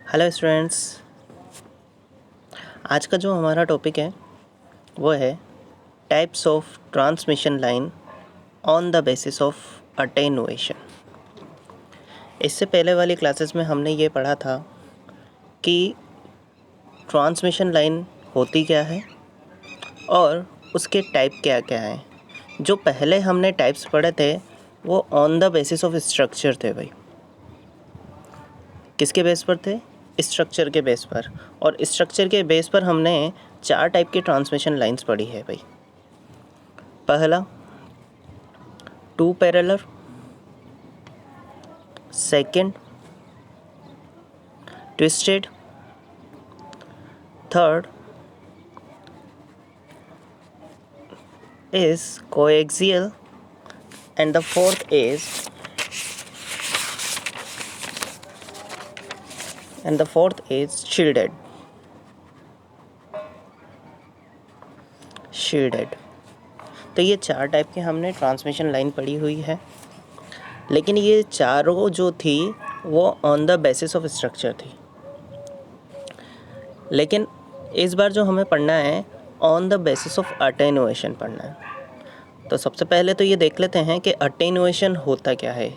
Hello students, आज का जो हमारा टॉपिक है वो है types of transmission line on the basis of attenuation. इससे पहले वाली क्लासेस में हमने ये पढ़ा था कि ट्रांसमिशन लाइन होती क्या है और उसके टाइप क्या क्या हैं। जो पहले हमने टाइप्स पढ़े थे वो on the basis of structure थे भाई। किसके बेस पर थे? स्ट्रक्चर के बेस पर। और स्ट्रक्चर के बेस पर हमने 4 टाइप की ट्रांसमिशन लाइंस पढ़ी है भाई। पहला 2 parallel, second twisted, third is coaxial, and the fourth is shielded. तो ये 4 टाइप की हमने ट्रांसमिशन लाइन पढ़ी हुई है, लेकिन ये चारों जो थी वो on the basis of structure थी। लेकिन इस बार जो हमें पढ़ना है on the basis of attenuation पढ़ना है। तो सबसे पहले तो ये देख लेते हैं कि अटेनुएशन होता क्या है।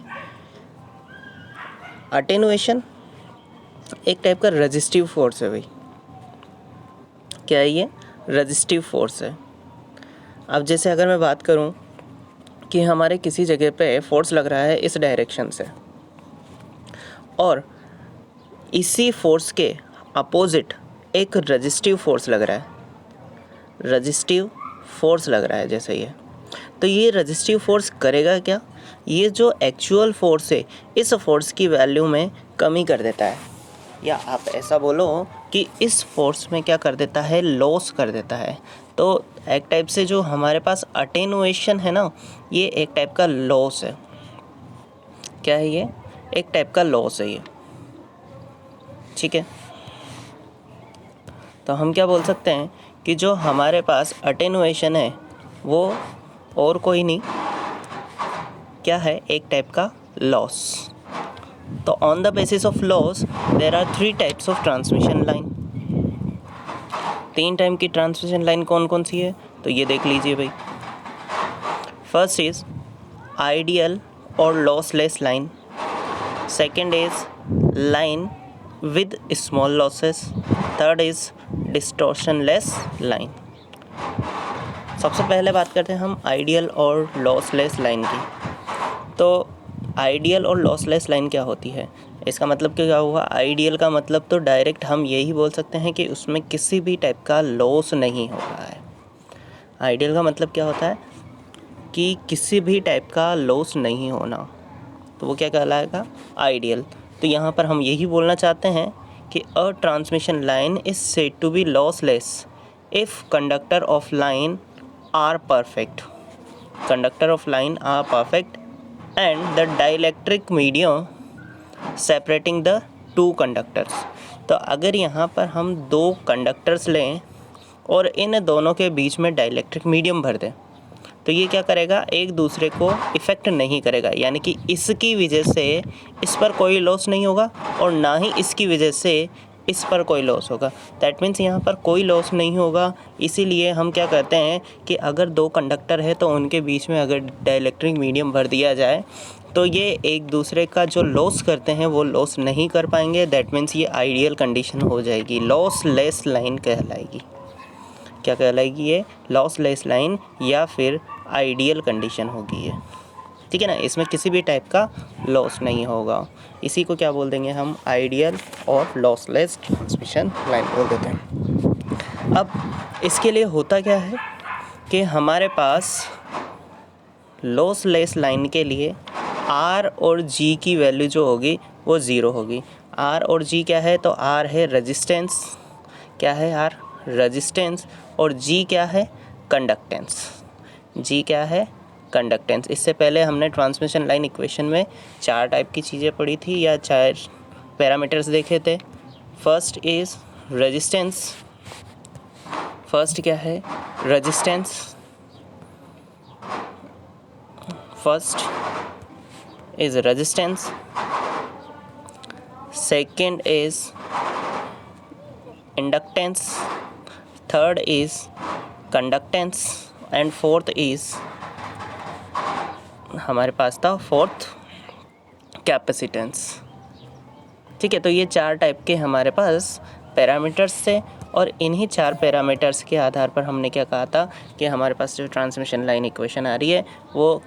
अटेनुएशन एक टाइप का रेजिस्टिव फोर्स है भाई। क्या है ये? रेजिस्टिव फोर्स है। अब जैसे अगर मैं बात करूं कि हमारे किसी जगह पे फोर्स लग रहा है इस डायरेक्शन से, और इसी फोर्स के अपोजिट एक रेजिस्टिव फोर्स लग रहा है, जैसे ये, तो ये रेजिस्टिव फोर्स करेगा क्या? ये जो एक्चुअल फोर्स है इस फोर्स की वैल्यू में कमी कर देता है, या आप ऐसा बोलो कि इस फोर्स में क्या कर देता है? लॉस कर देता है। तो एक टाइप से जो हमारे पास अटेनुएशन है ना, ये एक टाइप का लॉस है। क्या है ये? एक टाइप का लॉस है ये। ठीक है, तो हम क्या बोल सकते हैं कि जो हमारे पास अटेनुएशन है वो और कोई नहीं, क्या है? एक टाइप का लॉस। तो on the basis of loss there are 3 types of transmission line. 3 type की ट्रांसमिशन लाइन कौन कौन सी है? तो ये देख लीजिए भाई। फर्स्ट इज आइडियल और lossless line, second is line with small losses, third is distortionless line. सबसे पहले बात करते हैं हम आइडियल और लॉसलेस लाइन की। तो आइडियल और लॉसलेस लाइन क्या होती है? इसका मतलब क्या हुआ? आइडियल का मतलब तो डायरेक्ट हम यही बोल सकते हैं कि उसमें किसी भी टाइप का लॉस नहीं हो रहा है। आइडियल का मतलब क्या होता है कि किसी भी टाइप का लॉस नहीं होना, तो वो क्या कहलाएगा? आइडियल। तो यहाँ पर हम यही बोलना चाहते हैं कि a transmission line is said to be lossless if conductor of line are perfect and the dielectric medium separating the 2 conductors। तो अगर यहाँ पर हम 2 कंडक्टर्स लें और इन दोनों के बीच में डाइलेक्ट्रिक मीडियम भर दें, तो ये क्या करेगा? एक दूसरे को इफ़ेक्ट नहीं करेगा, यानी कि इसकी वजह से इस पर कोई लॉस नहीं होगा और ना ही इसकी वजह से इस पर कोई लॉस होगा। दैट मीन्स यहाँ पर कोई लॉस नहीं होगा। इसीलिए हम क्या कहते हैं कि अगर 2 कंडक्टर है तो उनके बीच में अगर डाइलेक्ट्रिक मीडियम भर दिया जाए तो ये एक दूसरे का जो लॉस करते हैं वो लॉस नहीं कर पाएंगे। दैट मीन्स ये आइडियल कंडीशन हो जाएगी, लॉसलेस लाइन कहलाएगी। क्या कहलाएगी ये? लॉसलेस लाइन या फिर आइडियल कंडीशन होगी ये। ठीक है ना, इसमें किसी भी टाइप का लॉस नहीं होगा। इसी को क्या बोल देंगे हम? आइडियल और लॉसलेस ट्रांसमिशन लाइन बोल देते हैं। अब इसके लिए होता क्या है कि हमारे पास लॉसलेस लाइन के लिए R और G की वैल्यू जो होगी वो 0 होगी। R और G क्या है? तो R है रेजिस्टेंस। क्या है R? रेजिस्टेंस। और G क्या है? कंडक्टेंस। G क्या है? कंडक्टेंस। इससे पहले हमने ट्रांसमिशन लाइन इक्वेशन में 4 टाइप की चीज़ें पढ़ी थी या 4 पैरामीटर्स देखे थे। First is resistance. फर्स्ट क्या है? Resistance. First is resistance, second is inductance, third is conductance and fourth is हमारे पास था फोर्थ कैपेसिटेंस। ठीक है, तो ये 4 टाइप के हमारे पास पैरामीटर्स थे और इन्हीं 4 पैरामीटर्स के आधार पर हमने क्या कहा था कि हमारे पास जो ट्रांसमिशन लाइन इक्वेशन आ रही है वो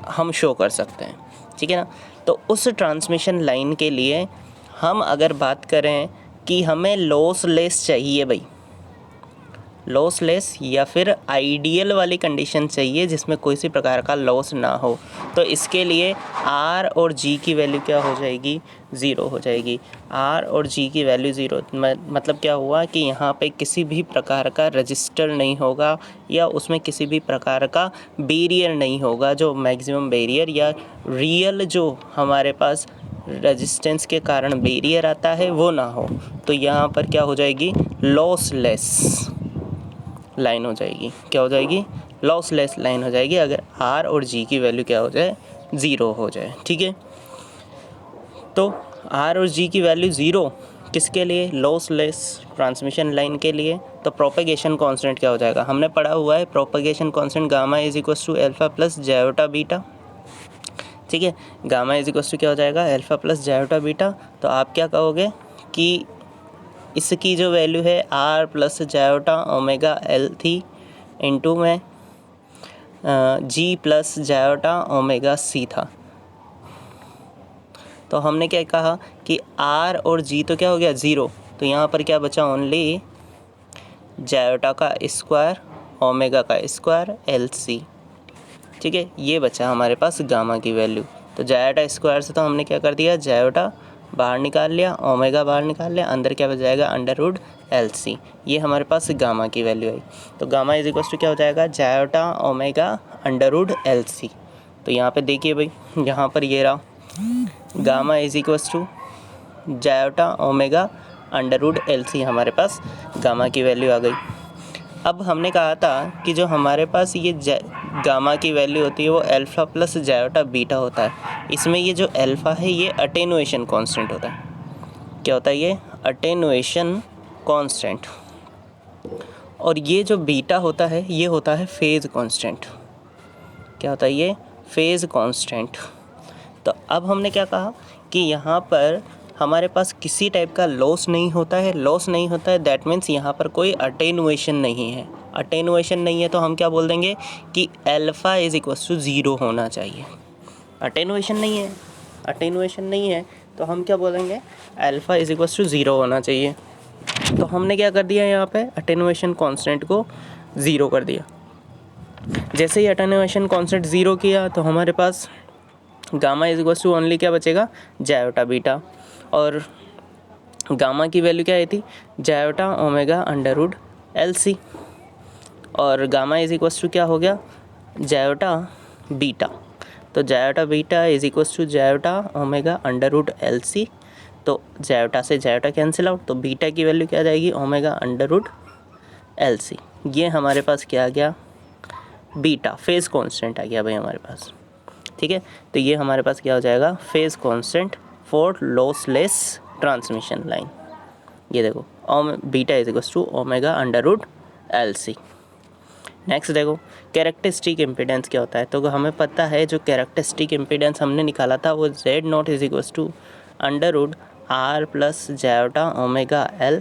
हम शो कर सकते हैं। ठीक है ना, तो उस ट्रांसमिशन लाइन के लिए हम अगर बात करें कि हमें लॉसलेस चाहिए भाई, लॉसलेस या फिर आइडियल वाली कंडीशन चाहिए जिसमें कोई सी प्रकार का लॉस ना हो, तो इसके लिए R और G की वैल्यू क्या हो जाएगी, 0 हो जाएगी। R और G की वैल्यू 0 मतलब क्या हुआ कि यहाँ पे किसी भी प्रकार का रजिस्टर नहीं होगा या उसमें किसी भी प्रकार का बैरियर नहीं होगा, जो मैक्सिमम बैरियर या रियल जो हमारे पास रेजिस्टेंस के कारण बैरियर आता है वो ना हो। तो यहाँ पर क्या हो जाएगी, लॉसलेस लाइन हो जाएगी। क्या हो जाएगी, लॉसलेस लाइन हो जाएगी अगर R और G की वैल्यू क्या हो जाए, 0 हो जाए। ठीक है, तो R और G की वैल्यू 0 किसके लिए, लॉसलेस ट्रांसमिशन लाइन के लिए। तो प्रोपेगेशन कांस्टेंट क्या हो जाएगा, हमने पढ़ा हुआ है propagation constant gamma is equals to alpha plus iota beta. ठीक है, गामा इज इक्वल्स टू क्या हो जाएगा, अल्फा प्लस जायोटा बीटा। तो आप क्या कहोगे कि इसकी जो वैल्यू है R plus iota omega L थी इंटू में G plus iota omega C था। तो हमने क्या कहा कि R और G तो क्या हो गया 0, तो यहाँ पर क्या बचा, ओनली जायोटा का स्क्वायर ओमेगा का स्क्वायर LC। ठीक है, ये बचा हमारे पास गामा की वैल्यू। तो जायोटा स्क्वायर से तो हमने क्या कर दिया, जायोटा बाहर निकाल लिया, ओमेगा बाहर निकाल लिया, अंदर क्या बच जाएगा, अंडर रूट LC। ये हमारे पास गामा की वैल्यू आई। तो गामा इज इक्वल्स टू क्या हो जाएगा, जायोटा ओमेगा अंडर रूट LC। तो यहाँ पे देखिए भाई, यहाँ पर ये रहा gamma is equals to जायोटा omega under root LC, हमारे पास गामा की वैल्यू आ गई। अब हमने कहा था कि जो हमारे पास ये गामा की वैल्यू होती है वो अल्फ़ा प्लस जायोटा बीटा होता है। इसमें ये जो अल्फ़ा है ये अटेनुएशन कांस्टेंट होता है। क्या होता है ये, अटेनुएशन कांस्टेंट। और ये जो बीटा होता है ये होता है फेज़ कांस्टेंट। क्या होता है ये, फेज़ कांस्टेंट। तो अब हमने क्या कहा कि यहाँ पर हमारे पास किसी टाइप का लॉस नहीं होता है, लॉस नहीं होता है दैट मीन्स यहाँ पर कोई अटेनुएशन नहीं है। अटेनुएशन नहीं है तो हम क्या बोल देंगे कि अल्फ़ा इज इक्वल्स टू 0 होना चाहिए। अटेनुएशन नहीं है, अटेनुएशन नहीं है तो हम क्या बोलेंगे, अल्फ़ा इज इक्वल्स टू 0 होना चाहिए। तो हमने क्या कर दिया, यहाँ पे अटेनुएशन कांस्टेंट को 0 कर दिया। जैसे ही अटेनुएशन कांस्टेंट 0 किया तो हमारे पास gamma is equals to only क्या बचेगा, जायोटा बीटा। और गामा की वैल्यू क्या आई थी, zeta omega under root LC। और गामा इज इक्वल्स टू क्या हो गया, जायोटा बीटा। तो zeta beta is equals to जायोटा omega under root LC। तो जायोटा से जायोटा कैंसिल आउट, तो बीटा की वैल्यू क्या आ जाएगी, ओमेगा अंडर रूट LC। ये हमारे पास क्या आ गया, बीटा फेज़ कांस्टेंट आ गया भाई हमारे पास। ठीक है, तो ये हमारे पास क्या हो जाएगा, phase constant for lossless transmission line. ये देखो beta is equals to omega under root LC। Next देखो कैरेक्टरिस्टिक इम्पीडेंस क्या होता है। तो हमें पता है जो कैरेक्टरिस्टिक इम्पीडेंस हमने निकाला था वो Z0 is equals to under root R plus iota omega L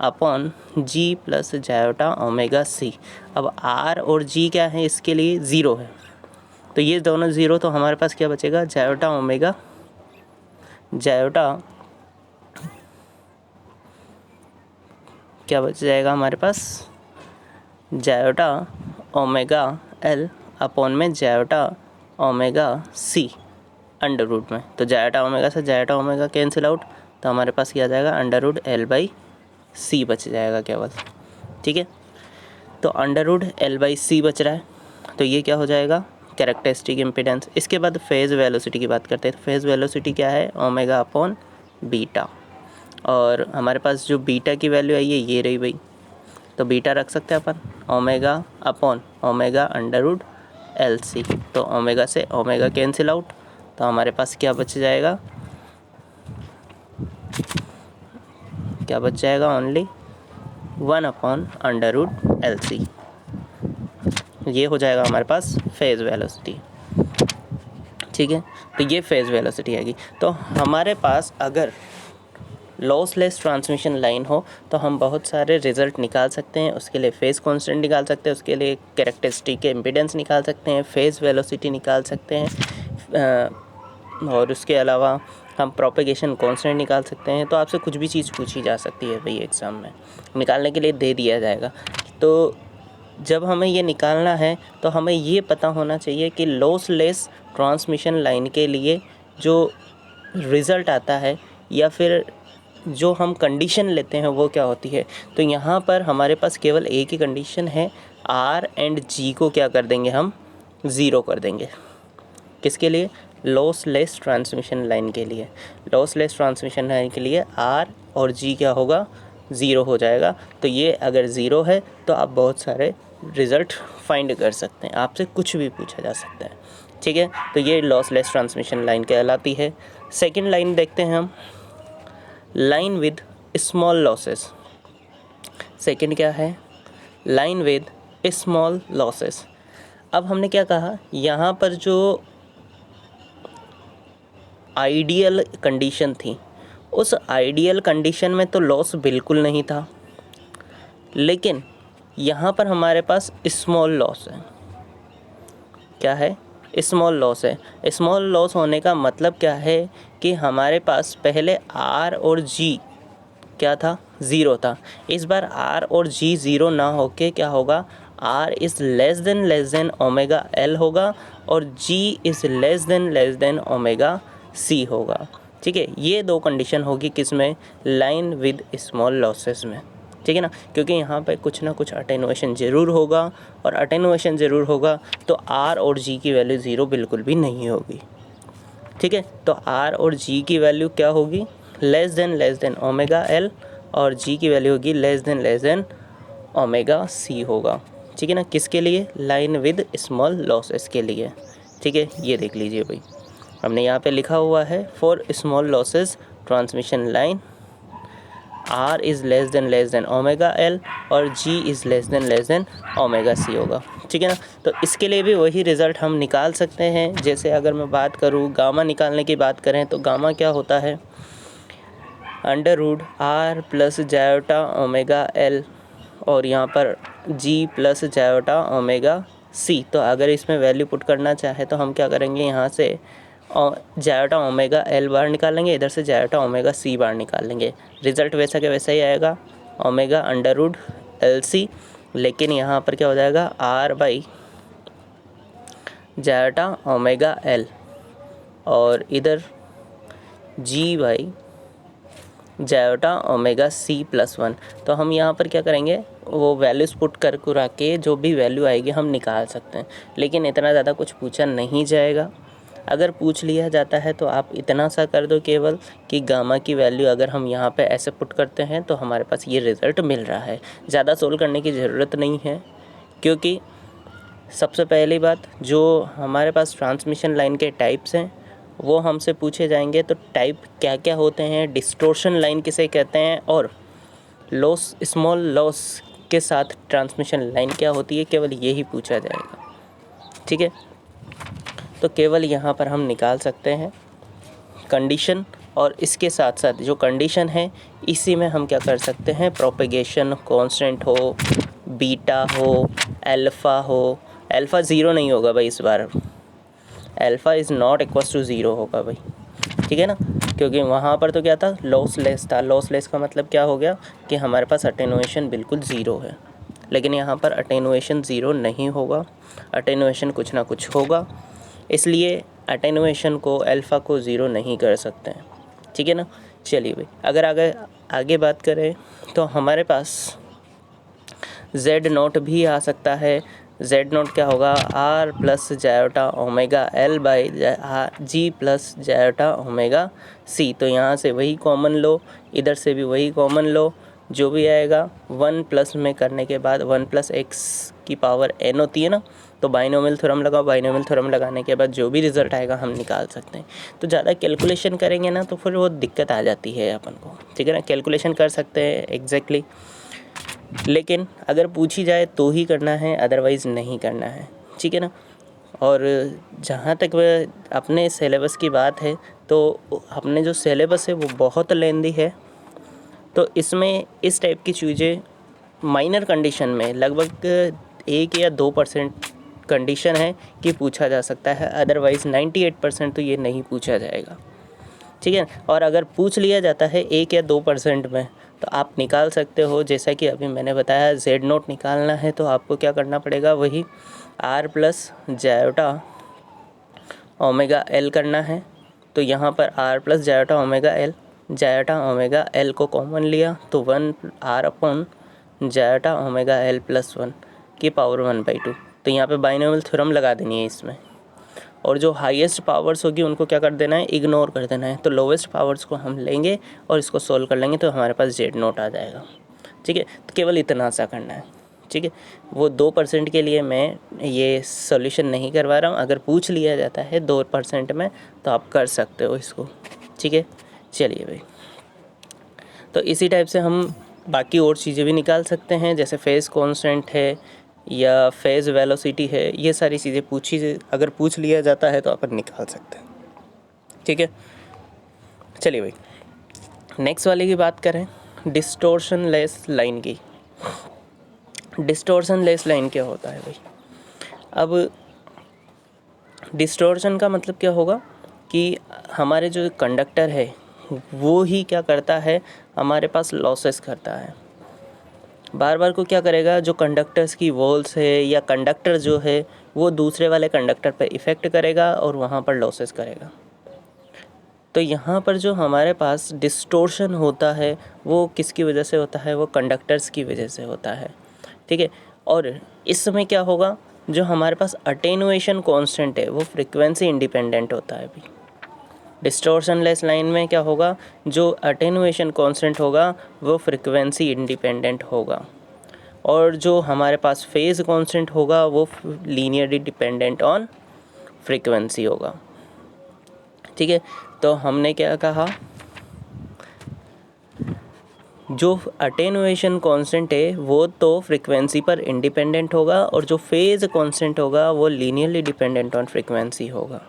upon G plus iota omega C। अब R और G क्या है, इसके लिए 0 है, तो ये दोनों 0, तो हमारे पास क्या बचेगा, जायोटा ओमेगा, जायोटा क्या बच जाएगा हमारे पास, जायोटा ओमेगा L अपॉन में जायोटा ओमेगा C अंडर रूट में। तो जायोटा ओमेगा से जायोटा ओमेगा कैंसिल आउट, तो हमारे पास क्या आ जाएगा, अंडर रूट L/C बच जाएगा केवल। ठीक है, तो अंडर रूट L/C बच रहा है, तो ये क्या हो जाएगा, कैरेक्टरिस्टिक इम्पीडेंस। इसके बाद फेज़ वेलोसिटी की बात करते हैं। तो फेज़ वेलोसिटी क्या है, ओमेगा अपॉन बीटा। और हमारे पास जो बीटा की वैल्यू आई है ये रही भाई, तो बीटा रख सकते हैं अपन omega upon omega under root LC। तो ओमेगा से ओमेगा कैंसिल आउट, तो हमारे पास क्या बच जाएगा, क्या बच जाएगा, ओनली 1/√LC। ये हो जाएगा हमारे पास फेज वेलोसिटी। ठीक है, तो ये फेज वेलोसिटी आएगी। तो हमारे पास अगर लॉसलेस ट्रांसमिशन लाइन हो तो हम बहुत सारे रिजल्ट निकाल सकते हैं। उसके लिए फेज कांस्टेंट निकाल सकते हैं, उसके लिए कैरेक्टरिस्टिक इम्पीडेंस निकाल सकते हैं, फेज वेलोसिटी निकाल सकते हैं, और उसके अलावा हम प्रोपेगेशन कांस्टेंट निकाल सकते हैं। तो आपसे कुछ भी चीज़ पूछी जा सकती है भाई एग्ज़ाम में, निकालने के लिए दे दिया जाएगा। तो जब हमें ये निकालना है तो हमें ये पता होना चाहिए कि लॉसलेस ट्रांसमिशन लाइन के लिए जो रिज़ल्ट आता है या फिर जो हम कंडीशन लेते हैं वो क्या होती है। तो यहाँ पर हमारे पास केवल एक ही कंडीशन है, R एंड G को क्या कर देंगे, हम 0 कर देंगे। किसके लिए, लॉसलेस ट्रांसमिशन लाइन के लिए। लॉसलेस ट्रांसमिशन लाइन के लिए R और G क्या होगा, 0 हो जाएगा। तो ये अगर 0 है तो आप बहुत सारे रिज़ल्ट फाइंड कर सकते हैं, आपसे कुछ भी पूछा जा सकता है। ठीक है, तो ये लॉसलेस ट्रांसमिशन लाइन कहलाती है। सेकंड लाइन देखते हैं हम, line with small losses. Second क्या है, लाइन विद स्मॉल लॉसेस। अब हमने क्या कहा, यहाँ पर जो आइडियल कंडीशन थी, उस आइडियल कंडीशन में तो लॉस बिल्कुल नहीं था, लेकिन यहाँ पर हमारे पास स्मॉल लॉस है। क्या है, स्मॉल लॉस है। स्मॉल लॉस होने का मतलब क्या है कि हमारे पास पहले R और G क्या था, 0 था। इस बार R और G 0 ना होके क्या होगा, R is less than omega L होगा और G is less than omega C होगा। ठीक है, ये दो कंडीशन होगी किस में, लाइन विद स्मॉल लॉसेस में। ठीक है ना, क्योंकि यहाँ पे कुछ ना कुछ अटेनुएशन ज़रूर होगा, और अटेनुएशन ज़रूर होगा तो R और G की वैल्यू 0 बिल्कुल भी नहीं होगी। ठीक है, तो R और G की वैल्यू क्या होगी, लेस देन ओमेगा L, और G की वैल्यू होगी लेस देन ओमेगा C होगा। ठीक है ना, किसके लिए, लाइन विद स्मॉल लॉसेस के लिए। ठीक है, ये देख लीजिए भाई, हमने यहाँ पे लिखा हुआ है for small losses transmission line R is less than omega L और G is less than omega C होगा। ठीक है ना, तो इसके लिए भी वही रिज़ल्ट हम निकाल सकते हैं। जैसे अगर मैं बात करूँ गामा निकालने की बात करें तो गामा क्या होता है, √R plus iota omega L और यहाँ पर G plus iota omega C। तो अगर इसमें वैल्यू पुट करना चाहे तो हम क्या करेंगे, यहाँ से जायोटा ओमेगा L बार निकालेंगे, इधर से जायोटा ओमेगा C बार निकालेंगे। रिज़ल्ट वैसा के वैसा ही आएगा, ओमेगा √LC, लेकिन यहाँ पर क्या हो जाएगा, R by iota omega L और इधर G by iota omega C plus 1। तो हम यहाँ पर क्या करेंगे, वो वैल्यूज़ पुट कर कुरा के जो भी वैल्यू आएगी हम निकाल सकते हैं, लेकिन इतना ज़्यादा कुछ पूछा नहीं जाएगा। अगर पूछ लिया जाता है तो आप इतना सा कर दो केवल कि गामा की वैल्यू अगर हम यहाँ पे ऐसे पुट करते हैं तो हमारे पास ये रिज़ल्ट मिल रहा है। ज़्यादा सोल्व करने की ज़रूरत नहीं है, क्योंकि सबसे पहली बात जो हमारे पास ट्रांसमिशन लाइन के टाइप्स हैं वो हमसे पूछे जाएंगे। तो टाइप क्या क्या होते हैं, डिस्टोर्शन लाइन किसे कहते हैं, और लॉस, स्मॉल लॉस के साथ ट्रांसमिशन लाइन क्या होती है, केवल यही पूछा जाएगा। ठीक है, तो केवल यहाँ पर हम निकाल सकते हैं कंडीशन, और इसके साथ साथ जो कंडीशन है इसी में हम क्या कर सकते हैं, प्रोपेगेशन कांस्टेंट हो, बीटा हो, अल्फ़ा हो। अल्फ़ा 0 नहीं होगा भाई इस बार, alpha is not equals to 0 होगा भाई। ठीक है ना, क्योंकि वहाँ पर तो क्या था, लॉसलेस था। लॉसलेस का मतलब क्या हो गया कि हमारे पास अटेनुएशन बिल्कुल 0 है, लेकिन यहाँ पर अटेनुएशन 0 नहीं होगा, अटेनुएशन कुछ ना कुछ होगा, इसलिए अटेनुएशन को अल्फ़ा को 0 नहीं कर सकते हैं। ठीक है ना, चलिए भाई अगर आगे बात करें तो हमारे पास Z0 भी आ सकता है। Z0 क्या होगा, R plus iota omega L by G plus iota omega C। तो यहाँ से वही कॉमन लो, इधर से भी वही कॉमन लो, जो भी आएगा 1 प्लस में करने के बाद 1 + x की पावर n होती है ना, तो बाइनोमियल थ्योरम लगाओ, बाइनोमियल थ्योरम लगाने के बाद जो भी रिजल्ट आएगा हम निकाल सकते हैं। तो ज़्यादा कैलकुलेशन करेंगे ना तो फिर वो दिक्कत आ जाती है अपन को, ठीक है ना। कैलकुलेशन कर सकते हैं एग्जैक्टली, लेकिन अगर पूछी जाए तो ही करना है, अदरवाइज़ नहीं करना है, ठीक है ना। और जहाँ तक वह अपने सिलेबस की बात है तो अपने जो सिलेबस है वो बहुत लेंदी है, तो इसमें इस टाइप की चीज़ें माइनर कंडीशन में लगभग 1 या 2% कंडीशन है कि पूछा जा सकता है, अदरवाइज़ 98% तो ये नहीं पूछा जाएगा, ठीक है। और अगर पूछ लिया जाता है 1 या 2% में तो आप निकाल सकते हो। जैसा कि अभी मैंने बताया Z0 निकालना है तो आपको क्या करना पड़ेगा, वही R plus iota omega L करना है। तो यहाँ पर R plus iota omega L को कॉमन लिया तो 1 R upon iota omega L plus 1 की पावर 1/2। तो यहाँ पे बाइनोमियल थ्योरम लगा देनी है इसमें, और जो हाईएस्ट पावर्स होगी उनको क्या कर देना है, इग्नोर कर देना है। तो लोवेस्ट पावर्स को हम लेंगे और इसको सोल्व कर लेंगे तो हमारे पास Z0 आ जाएगा, ठीक है। तो केवल इतना सा करना है, ठीक है। वो 2% के लिए मैं ये सॉल्यूशन नहीं करवा रहा हूँ, अगर पूछ लिया जाता है 2% में तो आप कर सकते हो इसको, ठीक है। चलिए भाई, तो इसी टाइप से हम बाकी और चीज़ें भी निकाल सकते हैं, जैसे फेज़ कांस्टेंट है या फेज़ वेलोसिटी है, ये सारी चीज़ें अगर पूछ लिया जाता है तो अपन निकाल सकते हैं, ठीक है। चलिए भाई, नेक्स्ट वाले की बात करें, डिस्टॉर्शन लेस लाइन की। डिस्टॉर्शन लेस लाइन क्या होता है भाई? अब डिस्टॉर्शन का मतलब क्या होगा कि हमारे जो कंडक्टर है वो ही क्या करता है, हमारे पास लॉसेस करता है। बार बार को क्या करेगा, जो कंडक्टर्स की वॉल्स है या कंडक्टर जो है वो दूसरे वाले कंडक्टर पर इफ़ेक्ट करेगा और वहाँ पर लॉसेस करेगा। तो यहाँ पर जो हमारे पास डिस्टॉर्शन होता है वो किसकी वजह से होता है, वो कंडक्टर्स की वजह से होता है, ठीक है। और इस समय क्या होगा, जो हमारे पास अटेनुएशन कांस्टेंट है वो फ्रीक्वेंसी इंडिपेंडेंट होता है। अभी डिस्टॉर्शन लेस लाइन में क्या होगा, जो अटेनुएशन कांस्टेंट होगा वो फ्रीक्वेंसी इंडिपेंडेंट होगा, और जो हमारे पास फेज़ कांस्टेंट होगा वो लीनियरली डिपेंडेंट ऑन फ्रीक्वेंसी होगा, ठीक है। तो हमने क्या कहा, जो अटेनुएशन कांस्टेंट है वो तो फ्रीक्वेंसी पर इंडिपेंडेंट होगा, और जो फेज़ कांस्टेंट होगा वो लीनियरली डिपेंडेंट ऑन फ्रीक्वेंसी होगा,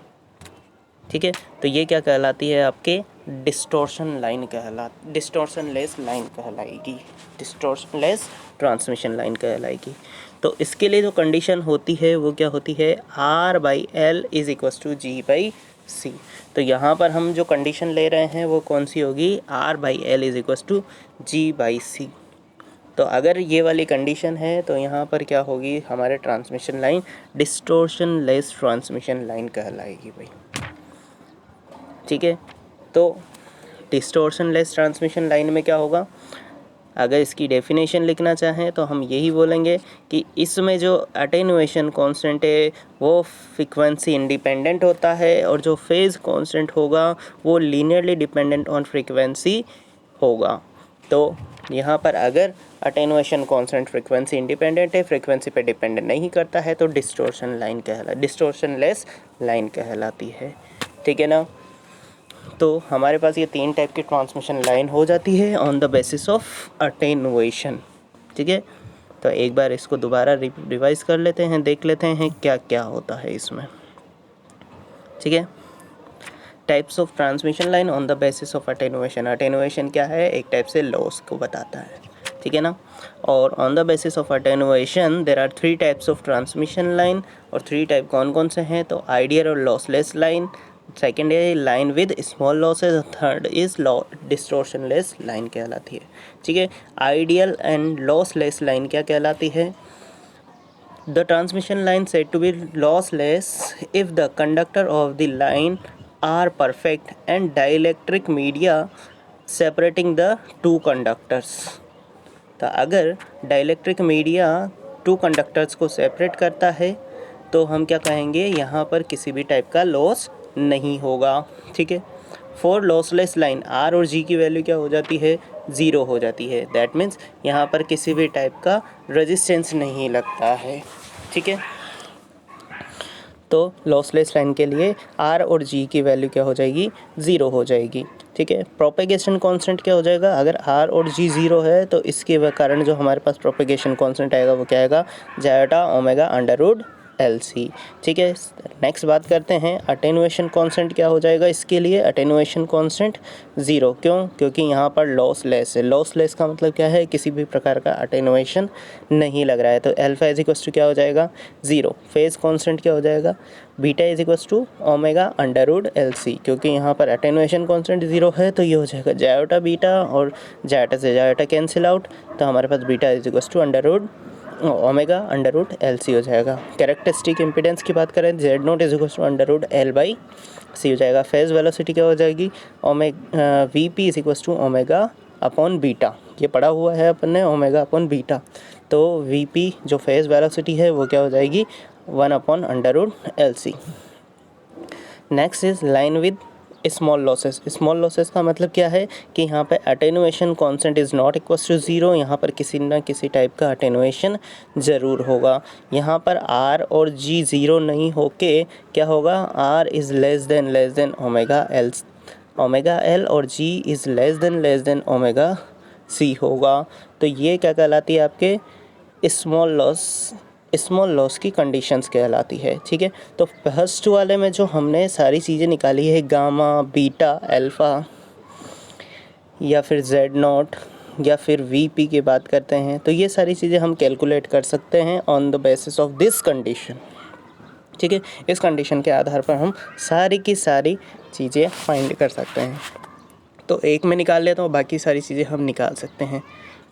ठीक है। तो ये क्या कहलाती है, आपके डिस्टॉर्शन लेस लाइन कहलाएगी, डिस्टॉर्शन लेस ट्रांसमिशन लाइन कहलाएगी। तो इसके लिए जो कंडीशन होती है वो क्या होती है, R/L = G/C। तो यहाँ पर हम जो कंडीशन ले रहे हैं वो कौन सी होगी, R/L = G/C। तो अगर ये वाली कंडीशन है तो यहाँ पर क्या होगी, हमारे transmission line distortion less transmission line कहलाएगी भाई, ठीक है। तो डिस्टॉर्शन लेस ट्रांसमिशन लाइन में क्या होगा, अगर इसकी डेफिनेशन लिखना चाहें तो हम यही बोलेंगे कि इसमें जो अटेनुएशन कांस्टेंट है वो फ्रीक्वेंसी इंडिपेंडेंट होता है, और जो फेज़ कांस्टेंट होगा वो लीनियरली डिपेंडेंट ऑन फ्रीक्वेंसी होगा। तो यहाँ पर अगर अटेनुएशन कांस्टेंट फ्रीक्वेंसी इंडिपेंडेंट है, फ्रीक्वेंसी पे डिपेंडेंट नहीं करता है, तो डिस्टॉर्शन लेस लाइन कहलाती है, ठीक है ना। तो हमारे पास ये 3 टाइप की ट्रांसमिशन लाइन हो जाती है on the basis of attenuation, ठीक है। तो एक बार इसको दोबारा रिवाइज कर लेते हैं, देख लेते हैं क्या क्या होता है इसमें, ठीक है। Types of transmission line on the basis of attenuation. Attenuation क्या है, एक टाइप से लॉस को बताता है, ठीक है ना। और on the basis of attenuation there are 3 types of transmission line, और 3 टाइप कौन कौन से हैं, तो आइडियल और लॉसलेस लाइन, सेकेंड है line with small losses, third is distortion less line कहलाती है, ठीक है। आइडियल एंड लॉसलेस लाइन क्या कहलाती है, the transmission line said to be lossless if the conductor of the line are perfect and dielectric media separating the 2 conductors. तो अगर dielectric media 2 conductors को सेपरेट करता है तो हम क्या कहेंगे, यहाँ पर किसी भी टाइप का लॉस नहीं होगा, ठीक है। फॉर लॉसलेस लाइन R और G की वैल्यू क्या हो जाती है, 0 हो जाती है। दैट मीन्स यहाँ पर किसी भी टाइप का रेजिस्टेंस नहीं लगता है, ठीक है। तो लॉसलेस लाइन के लिए आर और जी की वैल्यू क्या हो जाएगी, 0 हो जाएगी। ठीक है, प्रोपेगेशन कांस्टेंट क्या हो जाएगा, अगर आर और जी 0 है तो इसके कारण जो हमारे पास प्रोपेगेशन कांस्टेंट आएगा वो क्या आएगा, iota omega under root L C. ठीक है, नेक्स्ट बात करते हैं अटेनुएशन कांस्टेंट क्या हो जाएगा इसके लिए, अटेनुएशन कांस्टेंट 0। क्यों, क्योंकि यहाँ पर लॉसलेस है। लॉसलेस का मतलब क्या है, किसी भी प्रकार का अटेनुएशन नहीं लग रहा है, तो अल्फा इज इक्वल्स टू क्या हो जाएगा, 0। फेज कांस्टेंट क्या हो जाएगा, beta is equals to omega under root L C, क्योंकि यहाँ पर अटेनुएशन कांस्टेंट 0 है तो ये हो जाएगा जायोटा बीटा, और जायोटा से जायोटा कैंसिल आउट, तो हमारे पास beta is equals to under root omega under root L C हो जाएगा। कैरेक्टरिस्टिक इम्पीडेंस की बात करें, Z naught is equals to under root L by C हो जाएगा। फेज वेलोसिटी क्या हो जाएगी, V P is equals to omega upon beta, ये पढ़ा हुआ है अपन ने, ओमेगा अपॉन बीटा, तो वी पी जो फेज वेलोसिटी है वो क्या हो जाएगी, 1 upon under root L C. Next is line with small losses. Small losses का मतलब क्या है कि यहाँ पे attenuation constant is not equals to 0, यहाँ पर किसी ना किसी टाइप का अटेनुएशन ज़रूर होगा। यहाँ पर आर और जी 0 नहीं होके क्या होगा, R is less than omega L और G is less than omega C होगा। तो ये क्या कहलाती है आपके स्मॉल लॉस की कंडीशंस कहलाती है। ठीक है, तो फर्स्ट वाले में जो हमने सारी चीज़ें निकाली है, गामा, बीटा, अल्फ़ा या फिर जेड नॉट या फिर वी पी की बात करते हैं, तो ये सारी चीज़ें हम कैलकुलेट कर सकते हैं on the basis of this condition. ठीक है, इस कंडीशन के आधार पर हम सारी की सारी चीज़ें फाइंड कर सकते हैं। तो एक में निकाल लेता हूँ, बाकी सारी चीज़ें हम निकाल सकते हैं।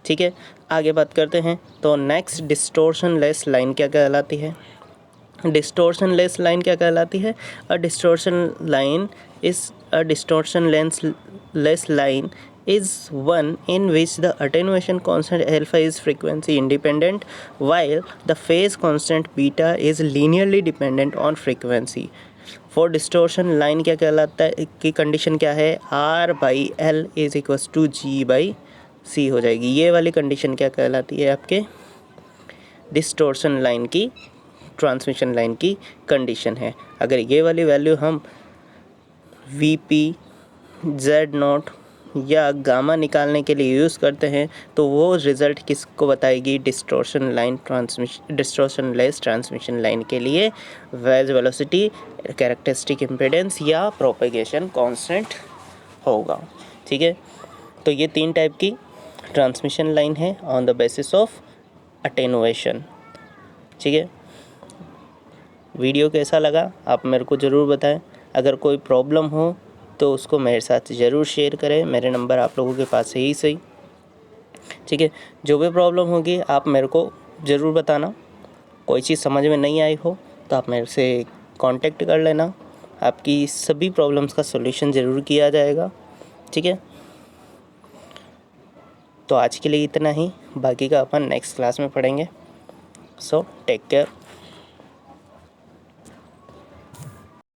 ठीक है, आगे बात करते हैं। तो नेक्स्ट डिस्टोर्शन लेस लाइन क्या कहलाती है, डिस्टोर्शन लेस लाइन क्या कहलाती है, a distortion less line is one in which the attenuation constant alpha is frequency independent while the phase constant beta is linearly dependent on frequency. For distortion line क्या कहलाता है की condition क्या है, R by L is equals to G by C हो जाएगी। ये वाली कंडीशन क्या कहलाती है, आपके डिस्टोर्शन लाइन की, ट्रांसमिशन लाइन की कंडीशन है। अगर ये वाली वैल्यू हम VP, Z नॉट या गामा निकालने के लिए यूज़ करते हैं तो वो रिज़ल्ट किसको बताएगी, डिस्टोर्शन लेस ट्रांसमिशन लाइन के लिए फेज वेलोसिटी, कैरेक्टरिस्टिक इम्पीडेंस या प्रोपेगेशन कांस्टेंट होगा। ठीक है, तो ये 3 टाइप की ट्रांसमिशन लाइन है on the basis of attenuation. ठीक है, वीडियो कैसा लगा आप मेरे को ज़रूर बताएं। अगर कोई प्रॉब्लम हो तो उसको मेरे साथ ज़रूर शेयर करें, मेरे नंबर आप लोगों के पास है ही सही। ठीक है, जो भी प्रॉब्लम होगी आप मेरे को ज़रूर बताना। कोई चीज़ समझ में नहीं आई हो तो आप मेरे से कांटेक्ट कर लेना, आपकी सभी प्रॉब्लम्स का सॉल्यूशन ज़रूर किया जाएगा। ठीक है, तो आज के लिए इतना ही, बाकी का अपन नेक्स्ट क्लास में पढ़ेंगे। So take care.